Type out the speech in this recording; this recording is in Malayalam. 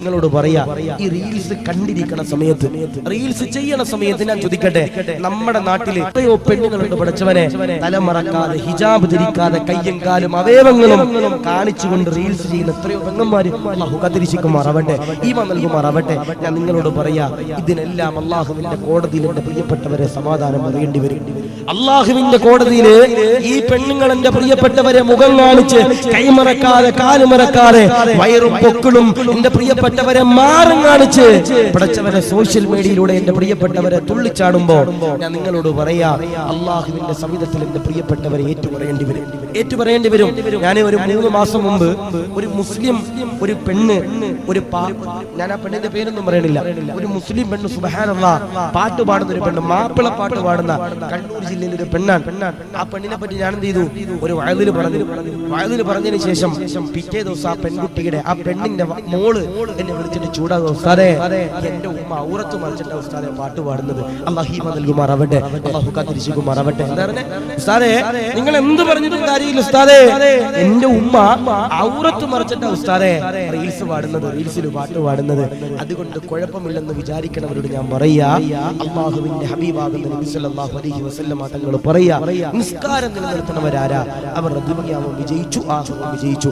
നിങ്ങളോട് പറയാ, ഈ റീൽസ് കണ്ടിരിക്കണ സമയത്ത്, റീൽസ് ചെയ്യണ സമയത്ത് ഞാൻ ചോദിക്കട്ടെ, നമ്മുടെ നാട്ടില് എത്രയോ പെണ്ണുങ്ങളുണ്ട് പഠിച്ചവനെ, തലമറക്കാതെ ഹിജാബ് ധരിക്കാതെ കയ്യും കാലും അവയവങ്ങളും കാണിച്ചുകൊണ്ട് റീൽസ് ചെയ്യുന്ന എത്രയോ പെങ്ങന്മാര്. അല്ലാഹു കതിരിശിക്കുമാറാവട്ടെ, ഈമാൻ നൽകുമാറാവട്ടെ. ഞാൻ നിങ്ങളോട് പറയാ, ഇതിനെല്ലാം അള്ളാഹുവിന്റെ കോടതിയിൽ എന്റെ പ്രിയപ്പെട്ടവരെ സമാധാനം പറയേണ്ടി വരും. അള്ളാഹുവിന്റെ കോടതിയില് ഈ പെണ്ണുങ്ങൾ എന്റെ പ്രിയപ്പെട്ടവരെ മുഖം കാണിച്ച് കൈമറക്കാതെ കാലുമറക്കാതെ വയറും പൊക്കിളും എന്റെ പ്രിയപ്പെട്ടവരെ മാറും കാണിച്ച് പഠിച്ചവരെ സോഷ്യൽ മീഡിയയിലൂടെ എന്റെ പ്രിയപ്പെട്ടവരെ തുള്ളിച്ചാടുമ്പോ ഞാൻ നിങ്ങളോട് പറയാ, അള്ളാഹുവിന്റെ സംവിധത്തിൽ എന്റെ പ്രിയപ്പെട്ടവരെ ഏറ്റുപറയേണ്ടി വരും. ഞാൻ ഒരു 3 മാസം മുമ്പ് ഒരു മുസ്ലിം ഒരു പെണ്ണ്, ഞാൻ ആ പെണ്ണിന്റെ പേരൊന്നും പറയണില്ല, ഒരു മുസ്ലിം പെണ്ണ് സുബ്ഹാനല്ലാഹ് പാട്ട് പാടുന്ന ഒരു പെണ്ണ്, മാപ്പിള പാട്ട് പാടുന്ന കണ്ണൂർ ജില്ലയിലെ ഒരു പെണ്ണാണ്. ആ പെണ്ണിനെ പറ്റി ഞാൻ എന്ത് ചെയ്തു, ഒരു വയലിൽ പറഞ്ഞതിന് ശേഷം പിറ്റേ ദിവസം ആ പെൺകുട്ടിയുടെ, ആ പെണ്ണിന്റെ മോള് എന്നെ വിളിച്ചിട്ട് ചൂടാകും, ഉസ്താദേ എന്റെ ഉമ്മ ഔറത്ത് മറിച്ചിട്ട ഉസ്താദെ പാട്ട് പാടുന്നത്. അല്ലാഹു ഈമാൻ നൽകുമാറാവട്ടെ, അല്ലാഹു കാത്തിരിശിക്കുമാറാവട്ടെ. ഉസ്താദേ നിങ്ങൾ എന്ത് പറഞ്ഞിട്ടും കാര്യമില്ല ഉസ്താദേ, എന്റെ ഉമ്മ ഔറത്ത് മറിച്ചിട്ട ഉസ്താദേ റീൽസ് പാടുന്നത്, റീൽസിൽ പാട്ട് പാടുന്നത്. അതുകൊണ്ട് കുഴപ്പമില്ലെന്ന് വിചാരിക്കണവരോട് ഞാൻ പറയാ, അല്ലാഹുവിന്റെ ഹബീബാകുന്ന നബി സല്ലല്ലാഹു അലൈഹി വസല്ലം തങ്ങൾ പറയാ, നിസ്കാരം നിലനിർത്തുന്നവരാരാ അവർ ദുനിയാവും വിജയിച്ചു ആഖിറവും വിജയിച്ചു.